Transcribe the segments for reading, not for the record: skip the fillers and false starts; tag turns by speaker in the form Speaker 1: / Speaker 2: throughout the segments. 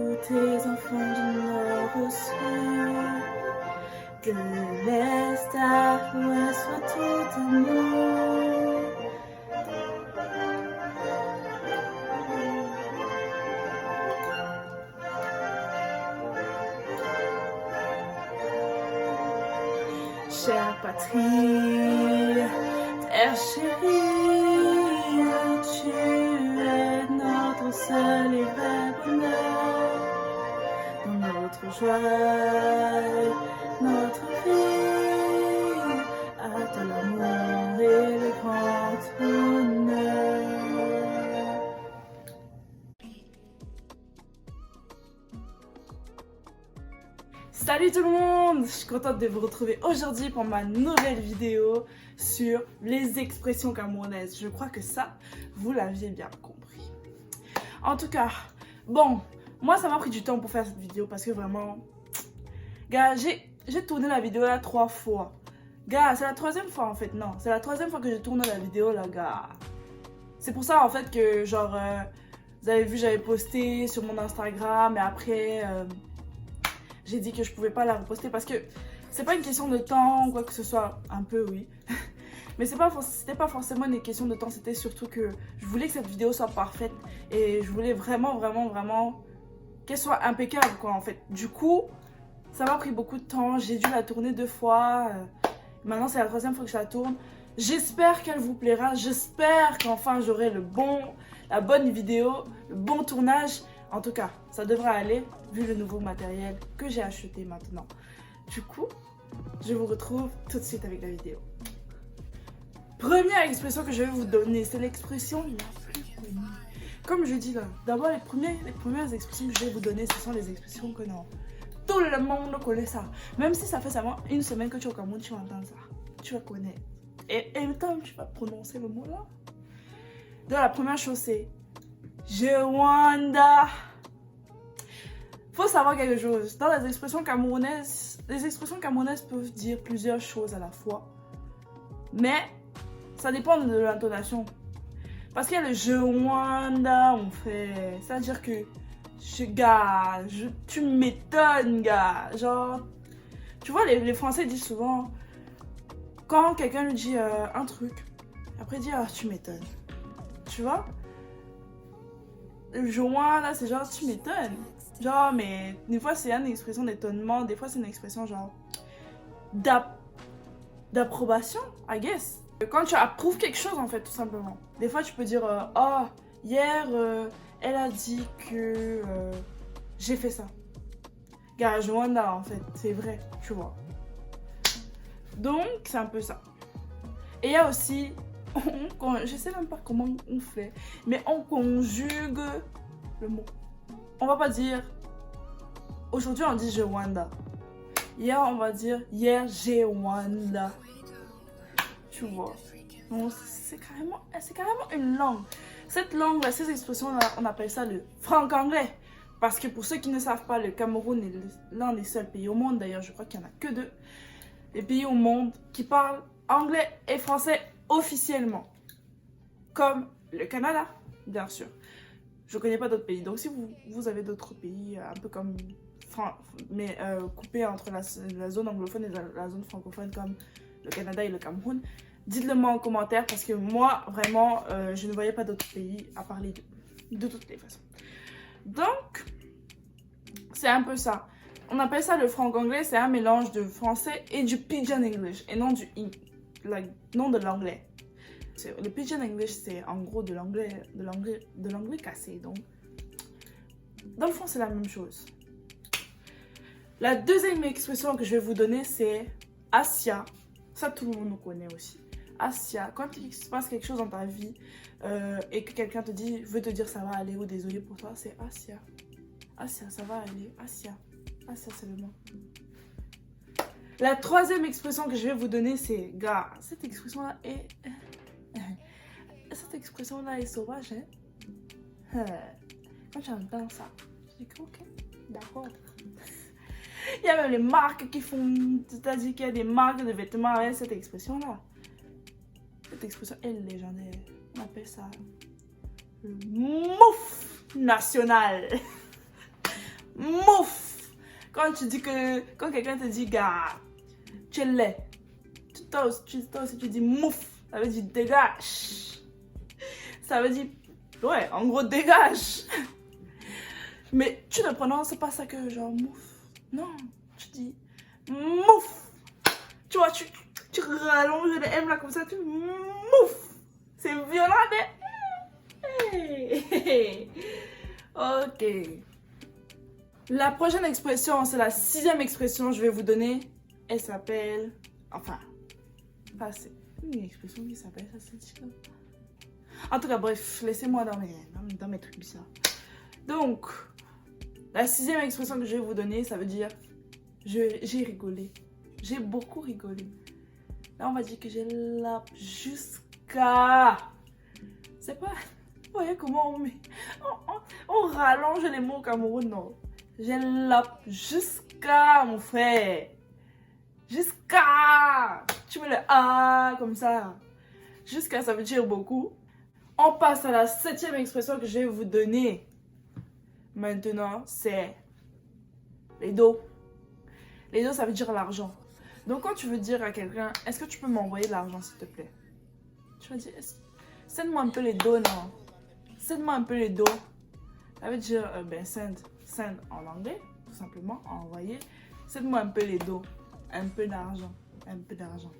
Speaker 1: tous tes enfants du nord au sud, de l'est à l'ouest soit tout amour. Chère patrie, terre chérie, tu es notre seul et vrai bonheur. Dans notre joie, notre vie, à toi l'amour et le grand honneur. Salut tout le monde! Je suis contente de vous retrouver aujourd'hui pour ma nouvelle vidéo sur les expressions camerounaises. Je crois que ça, vous l'aviez bien compris. En tout cas, bon, moi ça m'a pris du temps pour faire cette vidéo parce que vraiment, gars, j'ai tourné la vidéo là 3 fois. Gars, c'est la 3e fois en fait, non, c'est la 3e fois que je tourne la vidéo là, gars. C'est pour ça en fait que genre, vous avez vu, j'avais posté sur mon Instagram et après... j'ai dit que je pouvais pas la reposter parce que c'est pas une question de temps ou quoi que ce soit, un peu oui. Mais c'était pas forcément une question de temps, c'était surtout que je voulais que cette vidéo soit parfaite et je voulais vraiment qu'elle soit impeccable quoi en fait. Du coup, ça m'a pris beaucoup de temps, j'ai dû la tourner 2 fois. Maintenant c'est la 3e fois que je la tourne. J'espère qu'elle vous plaira, j'espère qu'enfin j'aurai la bonne vidéo, le bon tournage. En tout cas, ça devrait aller vu le nouveau matériel que j'ai acheté maintenant. Du coup, je vous retrouve tout de suite avec la vidéo. Première expression que je vais vous donner, c'est l'expression la plus connue. Comme je dis là, d'abord les premières expressions que je vais vous donner, ce sont les expressions que non, tout le monde connaît ça. Même si ça fait seulement une semaine que tu es au Cameroun, tu vas entendre ça. Tu vas connaître. Et quand tu vas prononcer le mot là. Donc la première chose c'est Jewanda. Faut savoir quelque chose. Dans les expressions camerounaises peuvent dire plusieurs choses à la fois. Mais ça dépend de l'intonation. Parce qu'il y a le Jewanda, on fait. C'est-à-dire que gars, tu m'étonnes, gars. Genre, tu vois, les Français disent souvent, quand quelqu'un lui dit un truc, après il dit ah, tu m'étonnes. Tu vois? Le Jewanda, c'est genre tu m'étonnes. Genre, mais des fois c'est une expression d'étonnement, des fois c'est une expression genre d'approbation, I guess. Quand tu approuves quelque chose en fait, tout simplement. Des fois tu peux dire oh, hier elle a dit que j'ai fait ça. Gars, Joanna en fait, c'est vrai, tu vois. Donc c'est un peu ça. Et il y a aussi, je sais même pas comment on fait, mais on conjugue le mot. On va pas dire aujourd'hui on dit je wanda. Hier on va dire hier j'ai wanda. Tu vois. Donc c'est carrément une langue. Cette langue là, ces expressions là, on appelle ça le franc-anglais. Parce que pour ceux qui ne savent pas, le Cameroun est l'un des seuls pays au monde, d'ailleurs je crois qu'il n'y en a que 2, les pays au monde qui parlent anglais et français officiellement. Comme le Canada, bien sûr. Je connais pas d'autres pays. Donc si vous avez d'autres pays, un peu comme mais coupés entre la zone anglophone et la zone francophone comme le Canada et le Cameroun, dites-le moi en commentaire parce que moi, vraiment, je ne voyais pas d'autres pays à parler de toutes les façons. Donc, c'est un peu ça. On appelle ça le franc-anglais, c'est un mélange de français et du pidgin English et non de l'anglais. Le pidgin English, c'est en gros de l'anglais cassé. Donc, dans le fond, c'est la même chose. La deuxième expression que je vais vous donner, c'est Asia. Ça, tout le monde connaît aussi. Asia, quand il se passe quelque chose dans ta vie et que quelqu'un veut te dire ça va aller ou désolé pour toi, c'est Asia. Asia, ça va aller. Asia. Asia, c'est le mot. La troisième expression que je vais vous donner, c'est gars. Cette expression-là est... Cette expression-là est sauvage, hein? Quand tu entends ça, je dis que ok, d'accord. Il y a même les marques qui font... C'est-à-dire qu'il y a des marques de vêtements avec cette expression-là. Cette expression est légendaire. On appelle ça le mouf national. mouf. Quand quelqu'un te dit, gars, tu es laid. Toi aussi, tu dis mouf. Ça veut dire dégage. Ça veut dire, ouais, en gros, dégage. Mais tu ne prononces pas ça que genre mouf. Non, tu dis mouf. Tu vois, tu rallonges les M là comme ça, tu mouf. C'est violent, mais... Hey. Ok. La prochaine expression, c'est la 6e expression que je vais vous donner. Elle s'appelle... Enfin, c'est une expression qui s'appelle ça, c'est... En tout cas, bref, laissez-moi dans mes trucs bizarres. Donc, la 6e expression que je vais vous donner, ça veut dire j'ai rigolé. J'ai beaucoup rigolé. Là, on va dire que j'ai la jusqu'à... C'est pas... Vous voyez comment on rallonge les mots au Cameroun, non? J'ai la jusqu'à, mon frère. Jusqu'à. Tu mets le A comme ça. Jusqu'à, ça veut dire beaucoup. On passe à la 7e expression que je vais vous donner. Maintenant, c'est les dos. Les dos, ça veut dire l'argent. Donc, quand tu veux dire à quelqu'un, est-ce que tu peux m'envoyer de l'argent, s'il te plaît? Tu vas dire, send-moi un peu les dos, non? Send-moi un peu les dos. Ça veut dire, send en anglais, tout simplement, envoyer. Send-moi un peu les dos. Un peu d'argent. Un peu d'argent.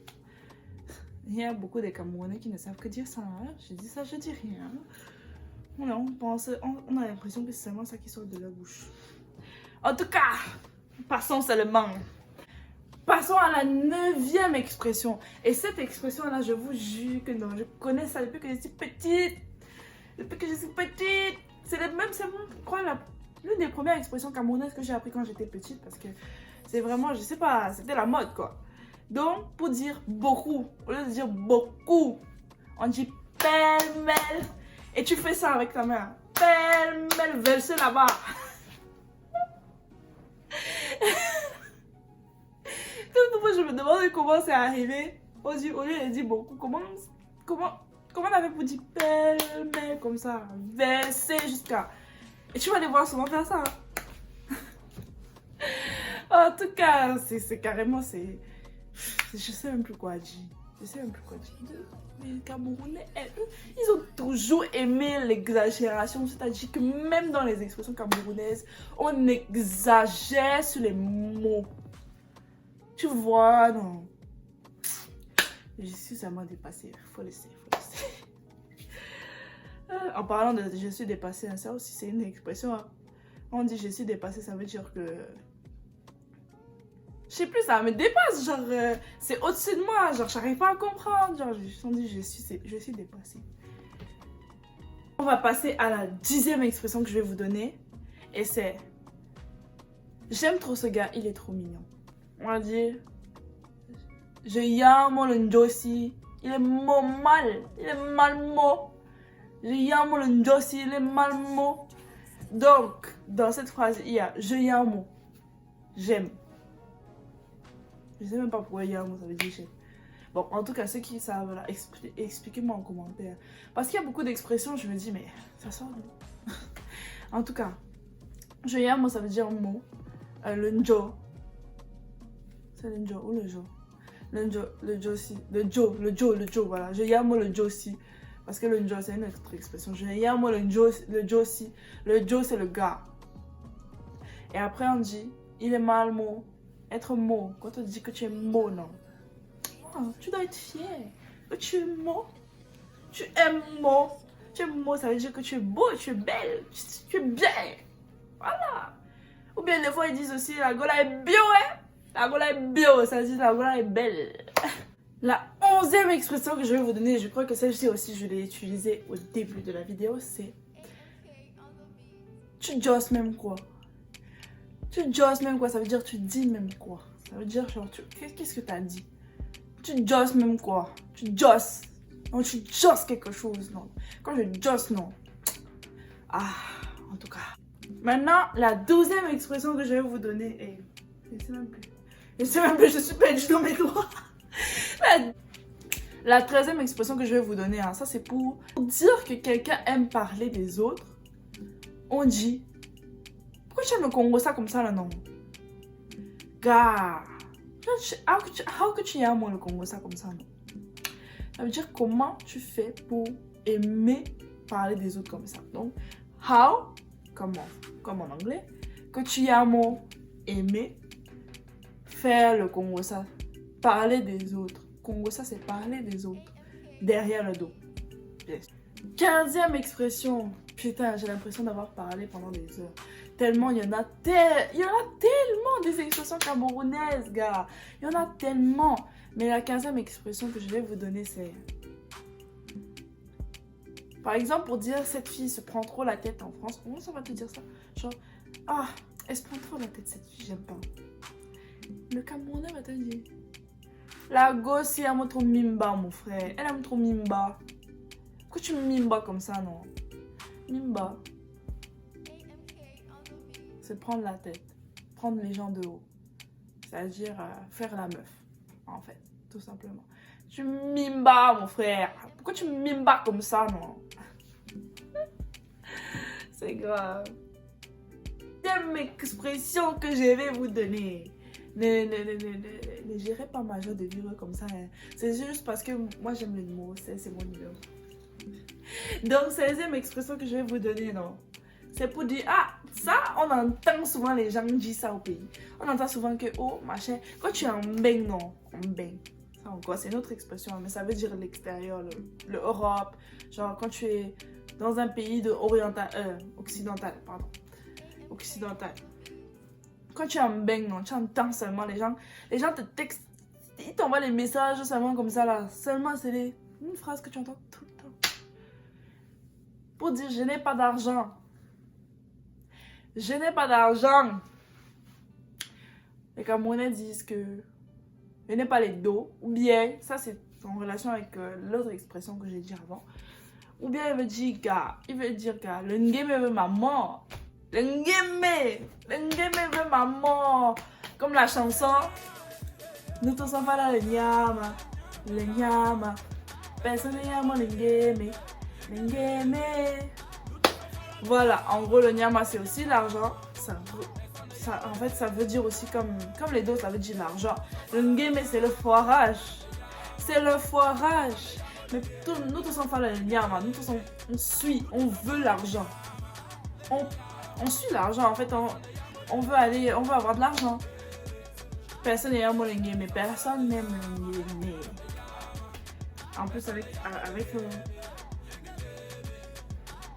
Speaker 1: Il y a beaucoup de Camerounais qui ne savent que dire ça. Hein? Je dis ça, je dis rien. On a l'impression que c'est seulement ça qui sort de la bouche. En tout cas, passons seulement. Passons à la 9e expression. Et cette expression-là, je vous jure que non, je connais ça depuis que je suis petite. Depuis que je suis petite. C'est l'une des premières expressions camerounaises que j'ai appris quand j'étais petite. Parce que c'est vraiment, je sais pas, c'était la mode quoi. Donc, pour dire beaucoup, au lieu de dire beaucoup, on dit pêle-mêle. Et tu fais ça avec ta main. Pêle-mêle, verser là-bas. Tout le monde, je me demande comment c'est arrivé. Au lieu de dire beaucoup, comment on avait pour dire pêle-mêle comme ça, verser jusqu'à... Et tu vas les voir souvent faire ça. En tout cas, c'est carrément, je sais même plus quoi dire. Les Camerounais, ils ont toujours aimé l'exagération. C'est-à-dire que même dans les expressions camerounaises, on exagère sur les mots. Tu vois, non. Je suis vraiment dépassée. Faut laisser. En parlant de je suis dépassée, hein, ça aussi c'est une expression. Hein. On dit je suis dépassée, ça veut dire que... Je sais plus, ça me dépasse. Genre, c'est au-dessus de moi. Genre, j'arrive pas à comprendre. Genre, on dit je suis dépassée. On va passer à la 10e expression que je vais vous donner. Et c'est... J'aime trop ce gars, il est trop mignon. On va dire... Je yamo le ndossi, il est mal. Il est malmo. Je yamo le ndossi, il est malmo. Donc, dans cette phrase, il y a je yamo. J'aime. Je sais même pas pourquoi yamo, ça veut dire j'aime. Bon, en tout cas, ceux qui savent, là, expliquez-moi en commentaire. Parce qu'il y a beaucoup d'expressions, je me dis, mais ça sort d'où? En tout cas, je yamo, ça veut dire mot. Le njo. C'est le njo ou le jo? Le jo, voilà. Je yamo le jo si. Parce que le njo, c'est une autre expression. Je yamo le jo si. Le jo, c'est le gars. Et après, on dit, il est mal mot. Être mot. Quand on dit que tu es mot, non. Oh, tu dois être fier. Que tu es mot. Tu aimes mot. Tu es mot, ça veut dire que tu es beau, tu es belle. Tu es bien. Voilà. Ou bien, des fois, ils disent aussi, la gola est bio, hein. La gola est bio, ça veut dire la gola est belle. La 11e expression que je vais vous donner, je crois que celle-ci aussi, je l'ai utilisée au début de la vidéo, c'est... Tu josses même quoi? Tu josses même quoi? Ça veut dire tu dis même quoi? Ça veut dire genre, qu'est-ce que tu as dit? Tu josses même quoi? Tu josses. Non, tu josses quelque chose, non. Quand je josse, non. Ah, en tout cas. Maintenant, la 12e expression que je vais vous donner est... Je sais même plus, je suis perdue dans mes doigts. La 13e expression que je vais vous donner, hein, ça c'est pour dire que quelqu'un aime parler des autres. On dit Pourquoi tu aimes le Congo ça comme ça là, non? Gars, how que tu aimes le Congo ça comme ça, non? Ça veut dire comment tu fais pour aimer parler des autres comme ça. Donc, how, comment, comme en anglais, que tu aimes aimer faire le Congo ça, parler des autres. Congo ça, c'est parler des autres derrière le dos. Yes. 15e expression. Putain, j'ai l'impression d'avoir parlé pendant des heures. Tellement, il y en a tellement des expressions camerounaises, gars. Il y en a tellement. Mais la 15e expression que je vais vous donner, c'est... Par exemple, pour dire cette fille se prend trop la tête en France, comment ça va te dire ça? Genre, ah, elle se prend trop la tête cette fille, j'aime pas. Le Camerounais va te dire, la gosse, elle aime trop mimba, mon frère. Elle aime trop mimba. Pourquoi tu me mimba comme ça, non? Mimba. C'est prendre la tête. Prendre les gens de haut. C'est-à-dire faire la meuf, en fait, tout simplement. Tu me mimba, mon frère. Pourquoi tu me mimba comme ça, non? C'est grave. Deuxième expression que je vais vous donner. Ne gérez pas ma joie de vivre comme ça. Hein. C'est juste parce que moi j'aime les mots. C'est mon numéro. Donc, 16e expression que je vais vous donner, non? C'est pour dire, ah, ça, on entend souvent les gens dire ça au pays. On entend souvent que, oh, machin, quand tu es en baigne, non, en baigne. Ça encore, c'est une autre expression, mais ça veut dire l'extérieur, le Europe. Genre, quand tu es dans un pays occidental, pardon. Occidental. Quand tu es en baigne, non, tu entends seulement les gens te textent, ils t'envoient les messages seulement comme ça, là. Seulement, c'est une phrase que tu entends tout le temps. Pour dire, je n'ai pas d'argent. Je n'ai pas d'argent. Les Camerounais disent que je n'ai pas les dos. Ou bien, ça c'est en relation avec l'autre expression que j'ai dit avant. Ou bien il veut dire que le ngeme veut ma mort. Le ngeme veut ma mort. Comme la chanson. Nous tous sommes pas là, le nyama. Le nyama. Personne n'aime le ngeme. Le ngeme. Voilà, en gros, le nyama, c'est aussi l'argent. En fait, ça veut dire aussi, comme les deux, ça veut dire l'argent. Le ngeme, c'est le foirage. C'est le foirage. Mais nous tous, on parle de nyama. Nous tous, on veut l'argent. On suit l'argent. En fait, on veut avoir de l'argent. Personne n'aime le ngeme. Personne n'aime le ngeme. En plus,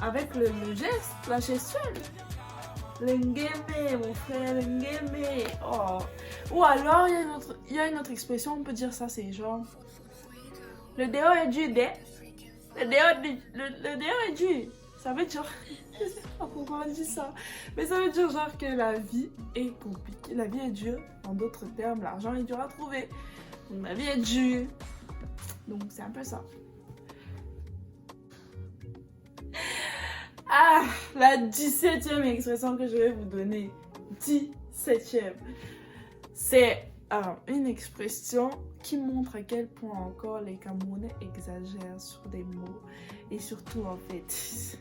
Speaker 1: avec le geste, la gestuelle. Le ngeme, mon frère, le ngeme. Oh. Ou alors, il y a une autre expression, on peut dire ça, c'est genre... Le déo est dur, le déo est dur. Ça veut dire... Je sais pas pourquoi on dit ça. Mais ça veut dire genre que la vie est compliquée. La vie est dure. En d'autres termes, l'argent est dur à trouver. Donc la vie est dure. Donc c'est un peu ça. Ah, la 17e expression que je vais vous donner. 17e. C'est une expression qui montre à quel point encore les Camerounais exagèrent sur des mots. Et surtout, en fait,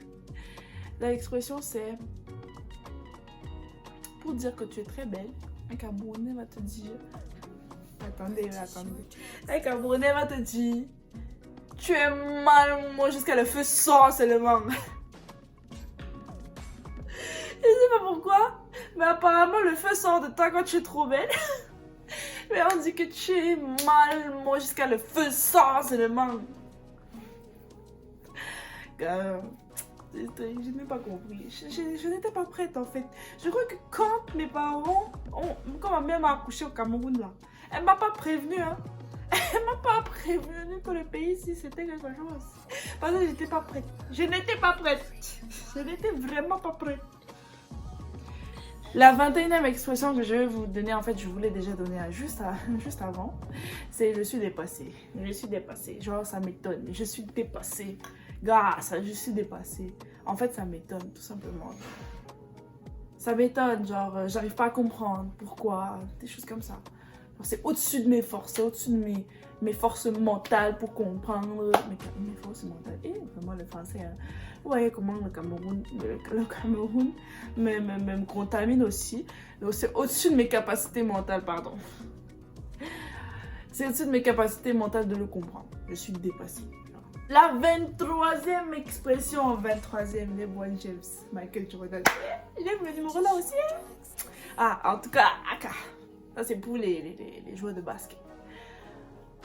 Speaker 1: l'expression c'est pour dire que tu es très belle. Un Camerounais va te dire... Attendez. Un Camerounais va te dire... Tu es mal, moi, jusqu'à le feu sort seulement. Je sais pas pourquoi, mais apparemment le feu sort de toi quand tu es trop belle. Mais on dit que tu es mal, moi, jusqu'à le feu sort seulement. Je n'ai pas compris. Je n'étais pas prête en fait. Je crois que quand mes parents, quand ma mère m'a accouché au Cameroun là, elle m'a pas prévenue, hein. Elle m'a pas prévenue que le pays ici c'était quelque chose. Parce que j'étais pas prête. Je n'étais pas prête. Je n'étais vraiment pas prête. La 21e expression que je vais vous donner, en fait, je vous l'ai déjà donnée juste avant, c'est je suis dépassée. Je suis dépassée. Genre, ça m'étonne. Je suis dépassée. Gars, je suis dépassée. En fait, ça m'étonne, tout simplement. Ça m'étonne, genre, j'arrive pas à comprendre pourquoi, des choses comme ça. C'est au-dessus de mes forces, c'est au-dessus de mes forces mentales pour comprendre mes forces mentales. Et vraiment le français, hein. Ouais, comment le Cameroun me contamine aussi. Donc c'est au-dessus de mes capacités mentales, pardon. C'est au-dessus de mes capacités mentales de le comprendre. Je suis dépassée. La 23e expression, 23e, LeBron James, Michael Jordan. J'aime le numéro là aussi. Hein? Ah, en tout cas, ça c'est pour les joueurs de basket.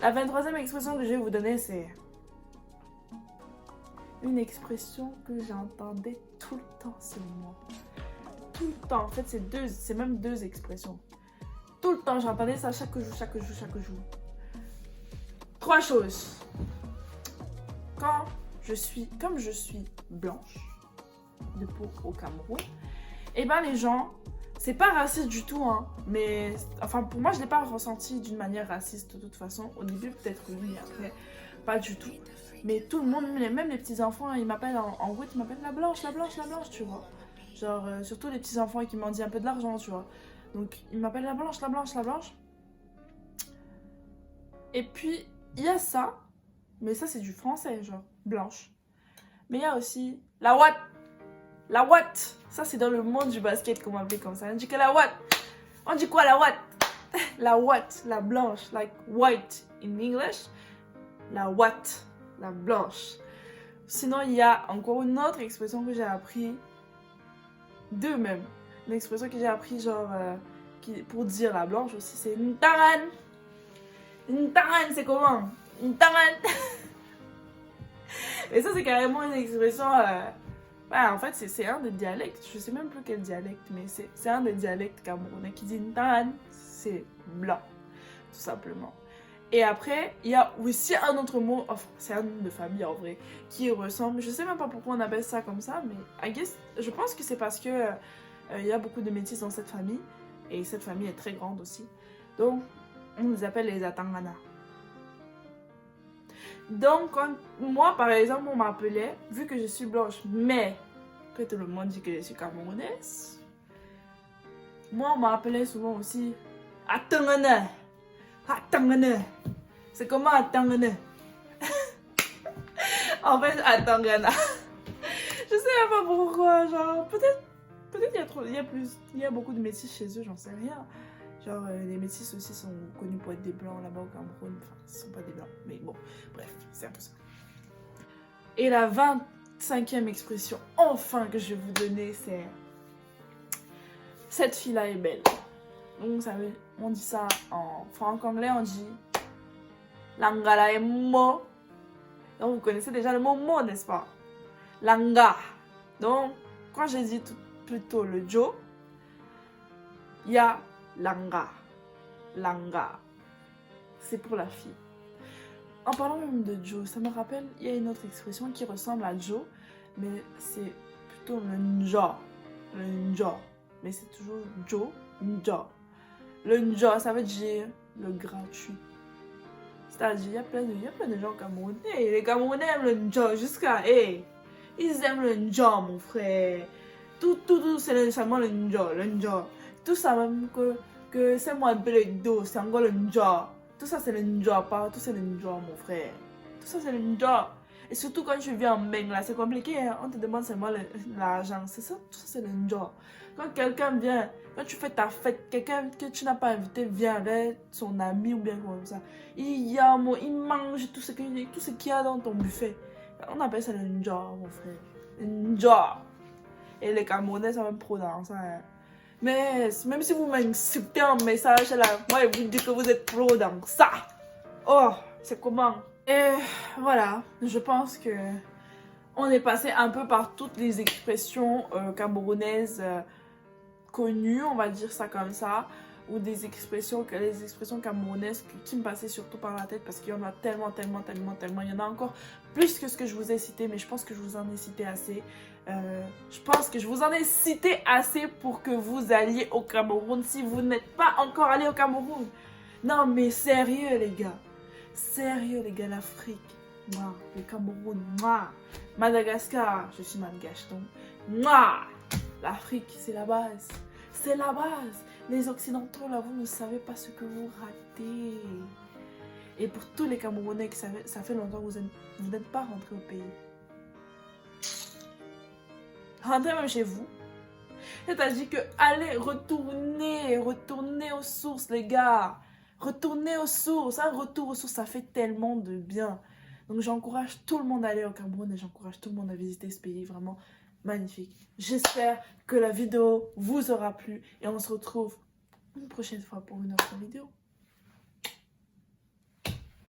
Speaker 1: La 23e expression que je vais vous donner, c'est une expression que j'entendais tout le temps sur moi. Tout le temps. En fait, c'est même deux expressions. Tout le temps, j'entendais ça chaque jour. 3 choses. Comme je suis blanche de peau au Cameroun, et ben les gens, c'est pas raciste du tout, hein, mais enfin pour moi je l'ai pas ressenti d'une manière raciste de toute façon. Au début peut-être que oui, après pas du tout. Mais tout le monde, même les petits enfants, ils m'appellent en route, ils m'appellent la blanche, tu vois. Genre surtout les petits enfants qui m'ont dit un peu de l'argent, tu vois. Donc ils m'appellent la blanche. Et puis il y a ça. Mais ça, c'est du français, genre, blanche. Mais il y a aussi la Watt. La Watt. Ça, c'est dans le monde du basket qu'on m'appelle comme ça. On dit que la Watt. On dit quoi, la Watt? La Watt, la blanche. Like white in English. La Watt, la blanche. Sinon, il y a encore une autre expression que j'ai appris. Deux même. Une expression que j'ai appris, genre, pour dire la blanche aussi, c'est Ntaran. Ntaran, c'est comment? Ntaran. Et ça, c'est carrément une expression. En fait, c'est un des dialectes. Je sais même plus quel dialecte, mais c'est un des dialectes camerounais qui dit Ntaran. C'est blanc, tout simplement. Et après, il y a aussi un autre mot, enfin, c'est un nom de famille en vrai, qui ressemble. Je sais même pas pourquoi on appelle ça comme ça, mais je pense que c'est parce que il y a beaucoup de métis dans cette famille. Et cette famille est très grande aussi. Donc, on les appelle les Atangana. Donc, quand moi, par exemple, on m'appelait, vu que je suis blanche, mais que tout le monde dit que je suis camerounaise, moi, on m'appelait souvent aussi Atangana. Atangana. C'est comment Atangana? En fait, Atangana. Je sais pas pourquoi, genre, peut-être il y a beaucoup de métis chez eux, j'en sais rien. Genre, les métis aussi sont connus pour être des blancs là-bas au Cameroun. Enfin, ce ne sont pas des blancs, mais bon, bref, c'est un peu ça. Et la 25e expression, enfin, que je vais vous donner, c'est cette fille-là est belle. Donc, vous savez, on dit ça en franc-anglais, on dit Langa est mo. Donc, vous connaissez déjà le mot mo, n'est-ce pas? Langa. Donc, quand j'ai dit plutôt le Joe, il y a Langa. Langa. C'est pour la fille. En parlant même de Joe, ça me rappelle, il y a une autre expression qui ressemble à Joe, mais c'est plutôt le nja. Le nja. Mais c'est toujours Joe, nja. Le nja, ça veut dire le gratuit. C'est-à-dire, il y a plein de gens camerounais. Hey, les Camerounais aiment le nja jusqu'à... Hey, ils aiment le nja, mon frère. Tout, c'est seulement le nja, le nja. Tout ça même que c'est moi un peu le dos, c'est encore le nja. Tout ça c'est le nja, pas tout c'est le nja, mon frère. Tout ça c'est le nja. Et surtout quand je viens en Meng là, c'est compliqué, hein? On te demande seulement l'argent, c'est ça, tout ça c'est le nja. Quand quelqu'un vient, quand tu fais ta fête, quelqu'un que tu n'as pas invité vient avec son ami ou bien comme ça, il mange tout ce qu'il y a dans ton buffet. On appelle ça le nja, mon frère. Le nja. Et les Camerounais sont même pro dans ça, hein. Mais même si vous m'insultez en message là, moi je vous dis que vous êtes pro dans ça. Oh, c'est comment? Et voilà, je pense que on est passé un peu par toutes les expressions camerounaises connues, on va dire ça comme ça, ou les expressions camerounaises qui me passaient surtout par la tête parce qu'il y en a tellement. Il y en a encore plus que ce que je vous ai cité, mais je pense que je vous en ai cité assez. Je pense que je vous en ai cité assez pour que vous alliez au Cameroun si vous n'êtes pas encore allé au Cameroun. Non mais sérieux les gars. Sérieux les gars, l'Afrique. Moi, le Cameroun, moi. Madagascar, je suis malgache donc. Moi, l'Afrique, c'est la base. C'est la base. Les Occidentaux, là, vous ne savez pas ce que vous ratez. Et pour tous les Camerounais, ça fait longtemps que vous n'êtes pas rentrés au pays. Rentrez même chez vous. C'est-à-dire que allez, retournez aux sources, les gars. Retournez aux sources. Un retour aux sources, ça fait tellement de bien. Donc j'encourage tout le monde à aller au Cameroun et j'encourage tout le monde à visiter ce pays vraiment magnifique. J'espère que la vidéo vous aura plu et on se retrouve une prochaine fois pour une autre vidéo.